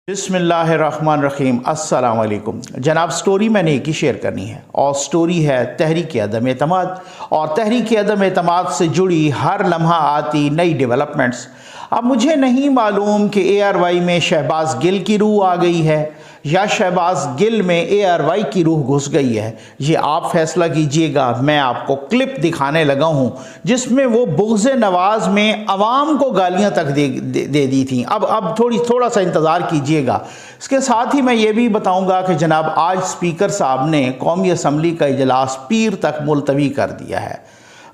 बिस्मिल्लाहिर्रहमानिर्रहीम अस्सलाम वालेकुम जनाब। स्टोरी मैंने एक ही शेयर करनी है और स्टोरी है तहरीक अदम एतमाद और तहरीक अदम एतमाद से जुड़ी हर लम्हा आती नई डेवलपमेंट्स। अब मुझे नहीं मालूम कि ARY में शहबाज गिल की रूह आ गई है या शहबाज गिल में ARY की रूह घुस गई है। ये आप फैसला कीजिएगा। मैं आपको क्लिप दिखाने लगा हूँ जिसमें वो बुग़्ज़ नवाज़ में अवाम को गालियाँ तक दे दी थी। अब थोड़ा सा इंतज़ार कीजिएगा। इसके साथ ही मैं ये भी बताऊँगा कि जनाब आज स्पीकर साहब ने कौमी असम्बली का इजलास पीर तक मुलतवी कर दिया है,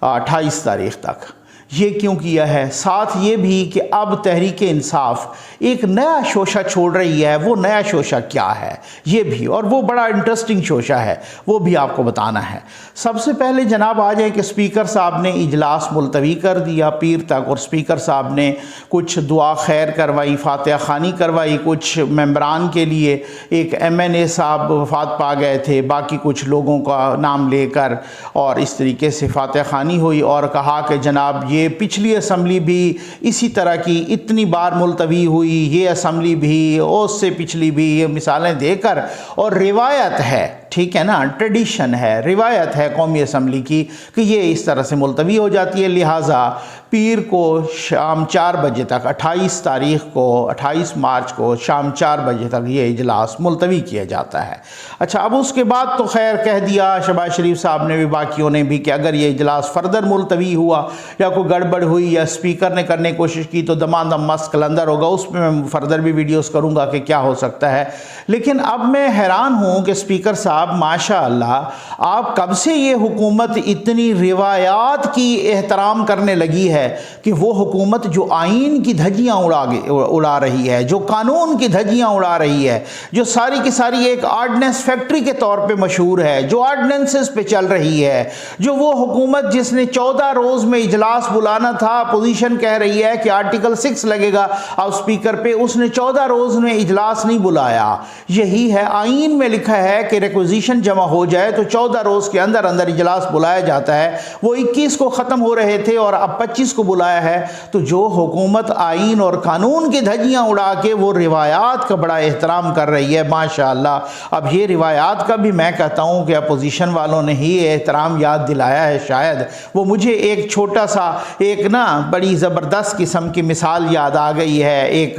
28 तारीख़ तक। ये क्यों किया है? साथ ये भी कि अब तहरीक इंसाफ एक नया शोशा छोड़ रही है। वो नया शोशा क्या है ये भी, और वो बड़ा इंटरेस्टिंग शोशा है, वो भी आपको बताना है। सबसे पहले जनाब आ जाए कि स्पीकर साहब ने इजलास मुलतवी कर दिया पीर तक, और स्पीकर साहब ने कुछ दुआ खैर करवाई, फातिहा खानी करवाई कुछ मेंबरान के लिए। एक MNA साहब वफात पा गए थे, बाकी कुछ लोगों का नाम लेकर, और इस तरीके से फातिहा खानी हुई और कहा कि जनाब ये पिछली असम्बली भी इसी तरह की इतनी बार मुलतवी हुई, ये असम्बली भी, उससे पिछली भी, ये मिसालें देकर। और रिवायत है, ठीक है ना, ट्रेडिशन है, रिवायत है कौमी असम्बली की कि ये इस तरह से मुलतवी हो जाती है। लिहाजा पीर को शाम 4 बजे तक, 28 तारीख़ को, 28 मार्च को शाम 4 बजे तक ये इजलास मुलतवी किया जाता है। अच्छा, अब उसके बाद तो खैर कह दिया शहबाज शरीफ साहब ने भी, बाकियों ने भी, कि अगर ये इजलास फर्दर मुलतवी हुआ या कोई गड़बड़ हुई या स्पीकर ने करने की कोशिश की तो दमादम मस्त कलंदर होगा। उस पर मैं फर्दर भी वीडियोस करूँगा कि क्या हो सकता है। लेकिन अब मैं हैरान हूँ कि स्पीकर साहब माशाअल्लाह आप कब से ये हुकूमत इतनी रिवायात की एहतराम करने लगी है कि वो हुकूमत जो आइन की धज्जियाँ उड़ा रही है, जो कानून की धज्जियाँ उड़ा रही है, जो सारी की सारी एक आर्डनेंस फैक्ट्री के तौर पे मशहूर है, जो आर्डनेंसेस पे चल रही है, जो वो हुकूमत जिसने 14 रोज़ में इजलास बुलाना था, अपोजिशन कह रही है कि आर्टिकल 6 लगेगा अब स्पीकर पे, उसने 14 रोज़ में इजलास नहीं बुलाया। यही है, आइन में लिखा है कि रिक्विजिशन जमा हो जाए तो 14 रोज़ के अंदर अंदर इजलास बुलाया जाता है। वो 21 को ख़त्म हो रहे थे और अब 25 को बुलाया है। तो जो हुकूमत आइन और कानून की धज्जियाँ उड़ा के वो रिवायात का बड़ा एहतराम कर रही है माशाअल्लाह। अब ये रिवायात का भी मैं कहता हूँ कि अपोजिशन वालों ने ही एहतराम याद दिलाया है शायद। वो मुझे एक छोटा सा एक ना बड़ी ज़बरदस्त किस्म की मिसाल याद आ गई है, एक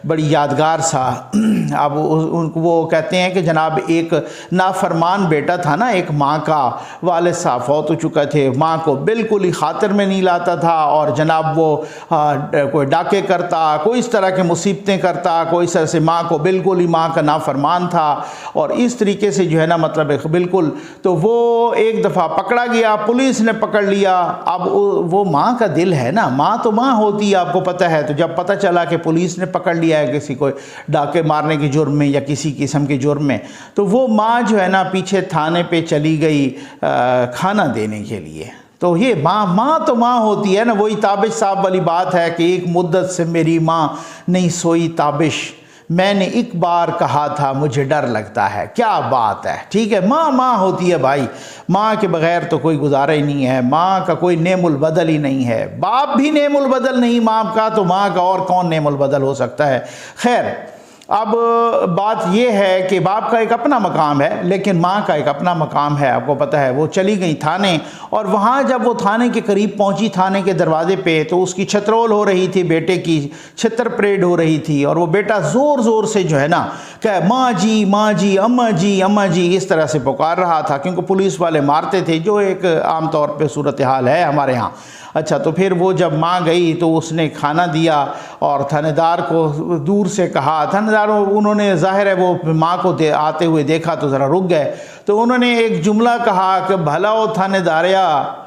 बड़ी यादगार सा। अब वो कहते हैं कि जनाब एक नाफरमान बेटा था ना, एक माँ का, वालिद साहब फौत हो चुके थे, माँ को बिल्कुल ही खातिर में नहीं लाता था, और जनाब वो कोई डाके करता, कोई इस तरह के मुसीबतें करता, कोई इस तरह से माँ को बिल्कुल ही माँ का नाफरमान था, और इस तरीके से जो है ना मतलब बिल्कुल। तो वो एक दफ़ा पकड़ा गया, पुलिस ने पकड़ लिया। अब वो माँ का दिल है ना, माँ तो माँ होती है, आपको पता है। तो जब पता चला कि पुलिस ने पकड़ लिया है किसी को डाके मारने के जुर्म में या किसी किस्म के जुर्म में, तो वो माँ जो है ना पीछे थाने पे चली गई खाना देने के लिए। तो ये माँ तो माँ होती है ना, वही ताबिश साहब वाली बात है कि एक मुद्दत से मेरी माँ नहीं सोई ताबिश, मैंने एक बार कहा था मुझे डर लगता है। क्या बात है, ठीक है, माँ होती है भाई, माँ के बगैर तो कोई गुजारा ही नहीं है, माँ का कोई नेमुल बदल ही नहीं है। बाप भी नेमुल बदल नहीं माँ का, तो माँ का और कौन नेमुल बदल हो सकता है। खैर, अब बात यह है कि बाप का एक अपना मकाम है लेकिन माँ का एक अपना मकाम है, आपको पता है। वो चली गई थाने, और वहाँ जब वो थाने के करीब पहुँची, थाने के दरवाजे पे, तो उसकी छतरोल हो रही थी, बेटे की छतर परेड हो रही थी, और वो बेटा ज़ोर ज़ोर से जो है ना क्या माँ जी अम्मा जी इस तरह से पुकार रहा था, क्योंकि पुलिस वाले मारते थे, जो एक आम तौर पर सूरत हाल है हमारे यहाँ। अच्छा, तो फिर वो जब माँ गई तो उसने खाना दिया और थानेदार को दूर से कहा, थानेदार उन्होंने ज़ाहिर है वो माँ को आते हुए देखा तो ज़रा रुक गए। तो उन्होंने एक जुमला कहा कि भला वो थानेदारिया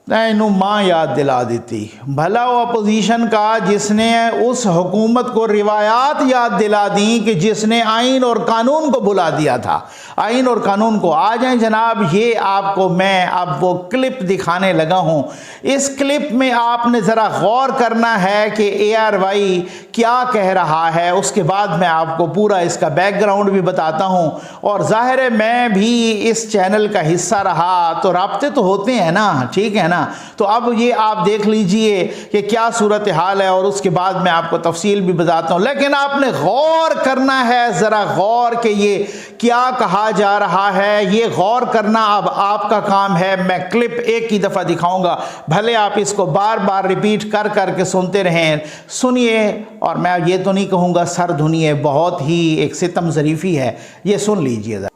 इन्हों माँ याद दिला देती, भला वो अपोजिशन का जिसने उस हुकूमत को रिवायात याद दिला दी कि जिसने आइन और कानून को भुला दिया था, आइन और कानून को। आ जाए जनाब, ये आपको मैं अब वो क्लिप दिखाने लगा हूँ। इस क्लिप में आपने ज़रा गौर करना है कि ARY क्या कह रहा है, उसके बाद मैं आपको पूरा इसका बैकग्राउंड भी बताता हूँ। और ज़ाहिर है मैं भी इस चैनल का हिस्सा रहा तो राब्ते तो होते हैं ना, ठीक है ना। ना। तो अब ये आप देख लीजिए कि क्या सूरत हाल है, और उसके बाद मैं आपको तफसील भी बताता हूँ। लेकिन आपने गौर करना है, ज़रा गौर के ये क्या कहा जा रहा है, ये गौर करना अब आपका काम है। मैं क्लिप एक ही दफ़ा दिखाऊंगा, भले आप इसको बार बार रिपीट कर करके सुनते रहें, सुनिए। और मैं ये तो नहीं कहूँगा सर धुनिए, बहुत ही एक सितम ज़रीफ़ी है, ये सुन लीजिए ज़रा।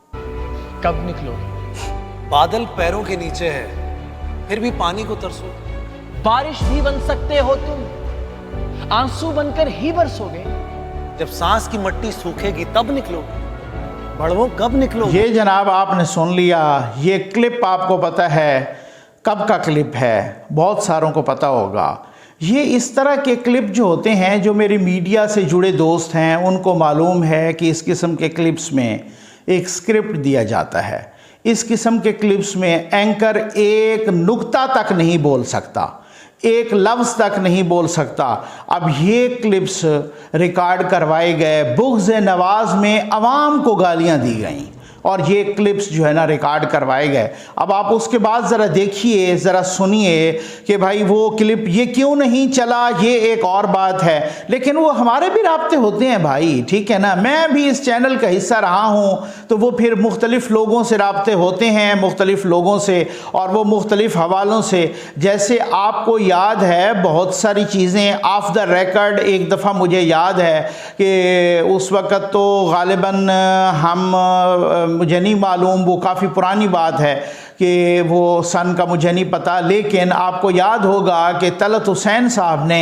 कब निकलोगे? बादल पैरों के नीचे है, फिर भी पानी को तरसो। बारिश भी बन सकते हो तुम, आंसू बनकर ही बरसोगे। जब सांस की मट्टी सूखेगी तब निकलोगे, बड़वों कब निकलोगे? ये जनाब आपने सुन लिया। ये क्लिप आपको पता है कब का क्लिप है, बहुत सारों को पता होगा। ये इस तरह के क्लिप जो होते हैं, जो मेरे मीडिया से जुड़े दोस्त हैं उनको मालूम है कि इस किस्म के क्लिप्स में एक स्क्रिप्ट दिया जाता है। इस किस्म के क्लिप्स में एंकर एक नुक्ता तक नहीं बोल सकता, एक लफ्ज़ तक नहीं बोल सकता। अब ये क्लिप्स रिकॉर्ड करवाए गए, बुग़्ज़ नवाज़ में अवाम को गालियां दी गईं, और ये क्लिप्स जो है ना रिकॉर्ड करवाए गए। अब आप उसके बाद ज़रा देखिए, ज़रा सुनिए कि भाई वो क्लिप ये क्यों नहीं चला, ये एक और बात है। लेकिन वो हमारे भी राब्ते होते हैं भाई, ठीक है ना। मैं भी इस चैनल का हिस्सा रहा हूँ, तो वो फिर मुख्तलिफ़ लोगों से राब्ते होते हैं, मुख्तलिफ़ लोगों से, और वो मुख्तलिफ़ हवालों से। जैसे आपको याद है बहुत सारी चीज़ें ऑफ द रिकॉर्ड, एक दफ़ा मुझे याद है कि उस वक़्त तो गालिबन हम मुझे नहीं मालूम, वो काफ़ी पुरानी बात है कि वो सन का मुझे नहीं पता, लेकिन आपको याद होगा कि तलत हुसैन साहब ने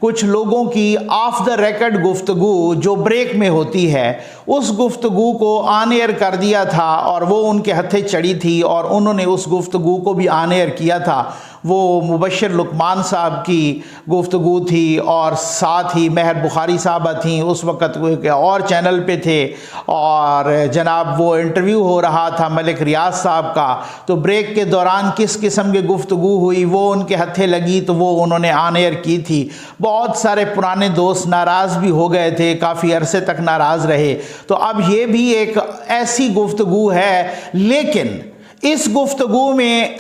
कुछ लोगों की ऑफ द रिकॉर्ड गुफ्तगू जो ब्रेक में होती है, उस गुफ्तगू को ऑन एयर कर दिया था, और वो उनके हथे चढ़ी थी, और उन्होंने उस गुफ्तगू को भी ऑन एयर किया था। वो मुबशर लुकमान साहब की गुफ्तगू थी, और साथ ही महर बुखारी साहबा थी, उस वक़्त वो एक और चैनल पे थे, और जनाब वो इंटरव्यू हो रहा था मलिक रियाज साहब का। तो ब्रेक के दौरान किस किस्म की गुफ्तगू हुई, वो उनके हथे लगी, तो वो उन्होंने ऑन एयर की थी। बहुत सारे पुराने दोस्त नाराज़ भी हो गए थे, काफ़ी अरसे तक नाराज़ रहे। तो अब ये भी एक ऐसी गुफ्तगू है, लेकिन इस गुफ्तगू में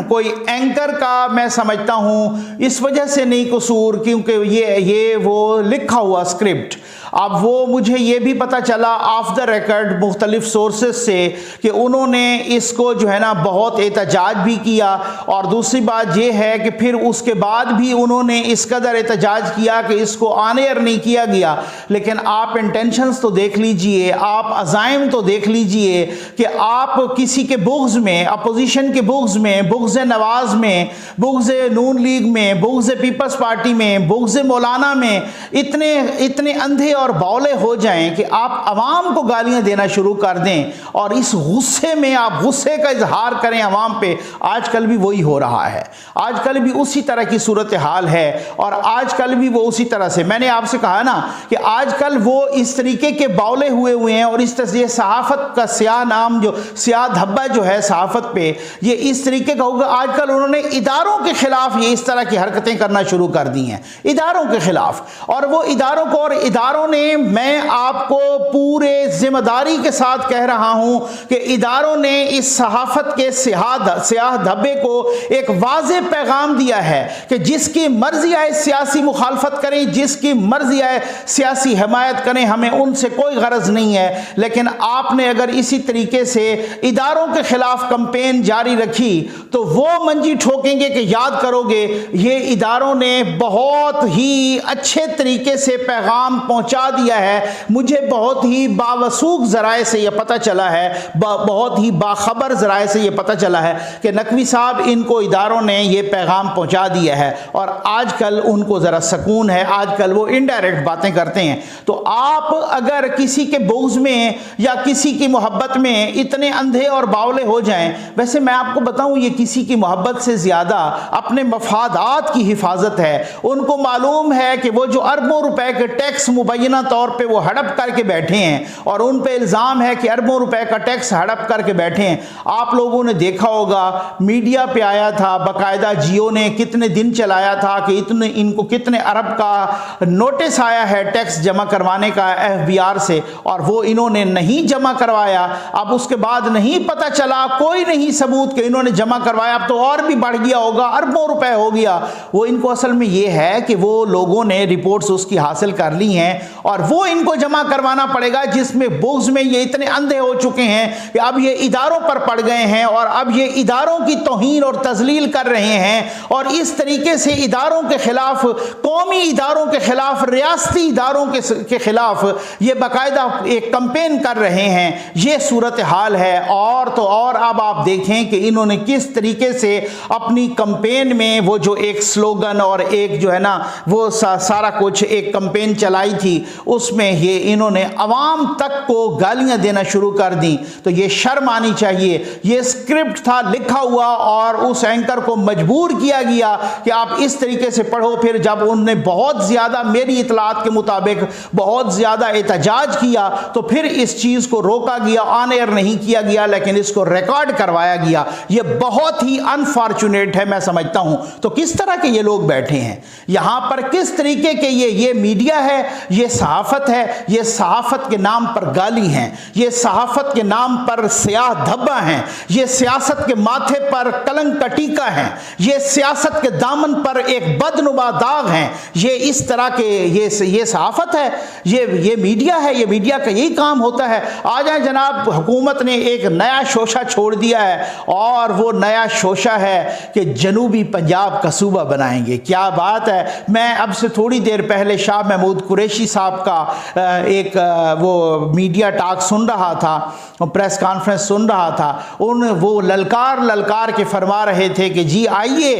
कोई एंकर का मैं समझता हूँ इस वजह से नहीं कसूर, क्योंकि ये वो लिखा हुआ स्क्रिप्ट। अब वो मुझे ये भी पता चला ऑफ द रिकॉर्ड मुख्तलिफ सोर्सेस से कि उन्होंने इसको जो है ना बहुत एहतजाज भी किया, और दूसरी बात ये है कि फिर उसके बाद भी उन्होंने इस कदर एहतजाज किया कि इसको ऑन एयर नहीं किया गया। लेकिन आप इंटेंशंस तो देख लीजिए, आप अज़ाइम तो देख लीजिए कि आप किसी के बुग़्ज़ में, अपोजिशन के बुग़्ज़ में, बुग़्ज़ नवाज़ में, बुग़्ज़ नून लीग में, बुग़्ज़ पीपल्स पार्टी में, बुग़्ज़ मौलाना में इतने अंधे और बावले हो जाएं कि आप अवाम को गालियां देना शुरू कर दें, और इस गुस्से में आप गुस्से का इजहार करें अवाम पे। आजकल भी वही हो रहा है, आजकल भी उसी तरह की सूरत हाल है, और आजकल भी वो उसी तरह से, मैंने आपसे कहा ना कि आजकल वो इस तरीके के बावले हुए हैं, और इस तरह से सहाफ़त का स्याह नाम, जो स्याह धब्बा जो है सहाफ़त पे, ये इस तरीके का होगा। आजकल उन्होंने इदारों के खिलाफ ये इस तरह की हरकतें करना शुरू कर दी हैं, इदारों के खिलाफ। और वो इदारों को, और इदारों ने, मैं आपको पूरे जिम्मेदारी के साथ कह रहा हूं कि इदारों ने इस सहाफत के स्याह धब्बे को एक वाज़ेह पैगाम दिया है कि जिसकी मर्जी आए सियासी मुखालफत करें, जिसकी मर्जी आए सियासी हिमायत करें, हमें उनसे कोई गरज नहीं है। लेकिन आपने अगर इसी तरीके से इदारों के खिलाफ कंपेन जारी रखी तो वो मंजी ठोकेंगे कि याद करोगे ये इदारों ने बहुत ही अच्छे तरीके से पैगाम पहुंचा दिया है। मुझे बहुत ही बावसूख ज़राए से यह पता चला है, बहुत ही बाखबर ज़राए से यह पता चला है कि नकवी साहब, इनको इदारों ने यह पैगाम पहुंचा दिया है, और आजकल उनको ज़रा सुकून है, आजकल वो इनडायरेक्ट बातें करते हैं। तो आप अगर किसी के बुग़्ज़ में या किसी की मोहब्बत में इतने अंधे और बावले हो जाएं, वैसे मैं आपको बताऊं ये किसी की मोहब्बत से ज़्यादा अपने मफादात की हिफाजत है। उनको मालूम है कि वो जो अरबों रुपए के टैक्स मुबय्यन मुबैना तौर पे वो हड़प करके बैठे हैं और उन पे इल्ज़ाम है कि अरबों रुपए का टैक्स हड़प करके बैठे हैं। आप लोगों ने देखा होगा, मीडिया पे आया था, बाकायदा जियो ने कितने दिन चलाया था कि इनको कितने अरब का नोटिस आया है टैक्स जमा करवाने का FBR से, और वो इन्होंने नहीं जमा करवाया। अब उसके बाद नहीं पता चला, कोई नहीं सबूत कि इन्होंने जमा करवाया, अब तो और भी बढ़ गया होगा, अरबों रुपए हो गया। वो इनको असल में ये है कि वो लोगों ने रिपोर्ट्स उसकी हासिल कर ली हैं और वो इनको जमा करवाना पड़ेगा, जिसमें बुग्ज में ये इतने अंधे हो चुके हैं कि अब ये इदारों पर पड़ गए हैं और अब ये इदारों की तौहीन और तजलील कर रहे हैं और इस तरीके से इदारों के खिलाफ, कौमी इदारों के खिलाफ, रियासती इदारों के खिलाफ ये बाकायदा एक कंपेन कर रहे हैं। ये सूरत हाल है। और तो और अब आप देखें कि इन्होंने किस तरीके से अपनी कंपेन में वो जो एक स्लोगन और एक जो है ना वो सारा कुछ एक कंपेन चलाई थी, उसमें ये इन्होंने अवाम तक को गालियां देना शुरू कर दी। तो ये शर्म आनी चाहिए। ये स्क्रिप्ट था लिखा हुआ और उस एंकर को मजबूर किया गया कि आप इस तरीके से पढ़ो। फिर जब उन्होंने बहुत ज़्यादा, मेरी इतलात के मुताबिक बहुत ज़्यादा एहतजाज किया, तो फिर इस चीज़ को रोका गया, ऑन एयर नहीं किया गया, लेकिन इसको रिकॉर्ड करवाया गया। ये बहुत ही अनफॉर्चुनेट है, मैं समझता हूं। तो किस तरह के ये लोग बैठे हैं यहां पर, किस तरीके के ये मीडिया है, ये सहाफत है, ये सहाफत के नाम पर गाली हैं, ये सहाफत के नाम पर स्याह धब्बा हैं, ये सियासत के माथे पर कलंक का टीका है, ये सियासत के दामन पर एक बदनुमा दाग हैं। ये इस तरह के ये सहाफत है, ये मीडिया है, ये मीडिया का यही काम होता है। आ जाए जनाब, हुकूमत ने एक नया शोशा छोड़ दिया है और वो नया शोशा है कि जनूबी पंजाब का सूबा बनाएंगे। क्या बात है। मैं अब से थोड़ी देर पहले शाह महमूद कुरैशी साहब का एक वो मीडिया टॉक सुन रहा था, प्रेस कॉन्फ्रेंस सुन रहा था। वो ललकार के फरमा रहे थे कि जी आइए,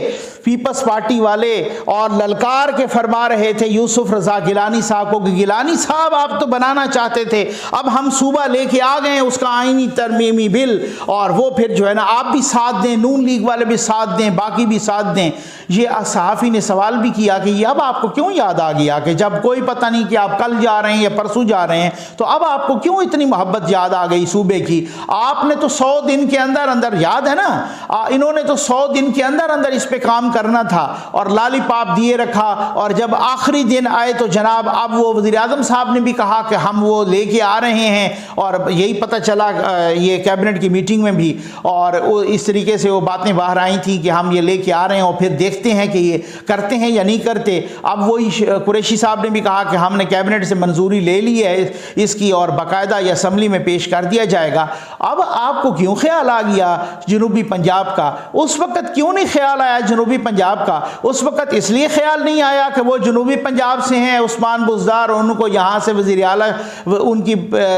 पीपल्स पार्टी वाले, और ललकार के फरमा रहे थे यूसुफ रजा गिलानी साहब को कि गिलानी साहब आप तो बनाना चाहते थे, अब हम सूबा लेके आ गए उसका आईनी तरमीमी बिल, और वो फिर जो है ना आप भी साथ दें, नून लीग वाले भी साथ दें, बाकी भी साथ दें। ये सहाफ़ी ने सवाल भी किया कि ये अब आपको क्यों याद आ गया कि जब कोई पता नहीं कि आप कल जा रहे हैं या परसों जा रहे हैं, तो अब आपको क्यों इतनी मोहब्बत याद आ गई सूबे की? आपने तो 100 दिन के अंदर अंदर, याद है ना, इन्होंने तो 100 दिन के अंदर अंदर इस पे काम करना था और लालीपाप दिए रखा। और जब आखिरी दिन आए तो जनाब अब वो वज़ीर आज़म साहब ने भी कहा कि हम वो लेके आ रहे हैं, और यही पता चला ये कैबिनेट की मीटिंग में भी, और इस तरीके से वो बातें बाहर आई थी कि हम ये लेके आ रहे हैं और फिर देखते हैं कि ये करते हैं या नहीं करते। अब वही कुरैशी साहब ने भी कहा कि हमने कैबिनेट से मंजूरी ले ली है इसकी और बाकायदा ये असम्बली में पेश कर दिया जाएगा। अब आपको क्यों ख्याल आ गया जनूबी पंजाब का? उस वक्त क्यों नहीं ख्याल आया जनूबी पंजाब का? उस वक्त इसलिए ख्याल नहीं आया कि वो जनूबी पंजाब से हैं, उस्मान बुज़दार, उनको यहाँ से वज़ीर आला, उनकी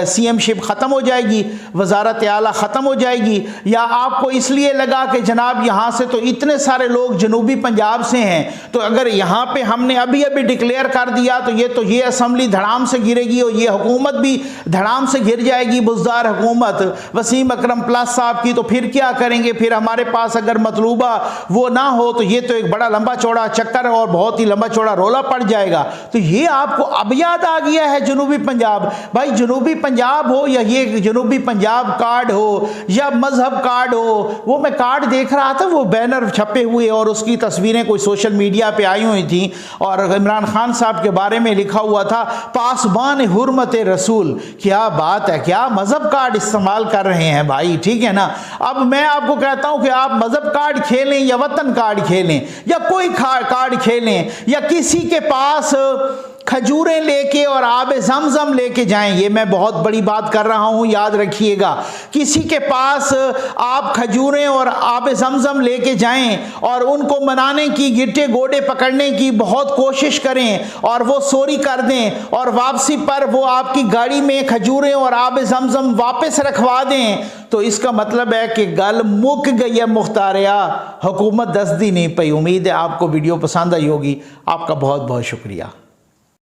CM-शिप ख़त्म हो जाएगी, वज़ारत आला ख़त्म हो जाएगी, या आपको इसलिए लगा कि जनाब यहाँ से तो इतने सारे लोग जनूबी पंजाब से हैं, तो अगर यहाँ पे हमने अभी डिक्लेयर कर दिया तो ये असम्बली धड़ाम से गिरेगी और ये हुकूमत भी धड़ाम से गिर जाएगी, बुज़दार हुकूमत वसीम अकरम प्लस साहब की, तो फिर क्या करेंगे? फिर हमारे पास अगर मतलूबा वो ना हो तो ये तो एक बड़ा लंबा चौड़ा चक्कर और बहुत ही लंबा चौड़ा रोला पड़ जाएगा। तो ये आपको अब याद आ गया है जनूबी पंजाब? भाई जनूबी पंजाब हो या ये जनूबी पंजाब कार्ड हो या मजहब कार्ड हो, वो मैं कार्ड देख रहा था, वो बैनर छपे हुए और उसकी तस्वीरें कोई सोशल मीडिया पे आई हुई थी और इमरान खान साहब के बारे में लिखा हुआ था पासबान हुर्मत रसूल। क्या बात है, क्या मजहब कार्ड इस्तेमाल कर रहे हैं भाई, ठीक है ना। अब मैं आपको कहता हूं कि आप मजहब कार्ड खेलें या वतन कार्ड खेलें या कोई कार्ड खेलें या किसी के पास खजूरें लेके और आब ज़मज़म लेके जाएं, ये मैं बहुत बड़ी बात कर रहा हूं, याद रखिएगा। किसी के पास आप खजूरें और आब ज़मज़म लेके जाएं और उनको मनाने की, गिट्टे गोडे पकड़ने की बहुत कोशिश करें और वो चोरी कर दें और वापसी पर वो आपकी गाड़ी में खजूरें और आब ज़मज़म वापस रखवा दें, तो इसका मतलब है कि गल मुक गई है मुख्तारिया, हुकूमत दस दी नहीं पई। उम्मीद है आपको वीडियो पसंद आई होगी। आपका बहुत बहुत शुक्रिया।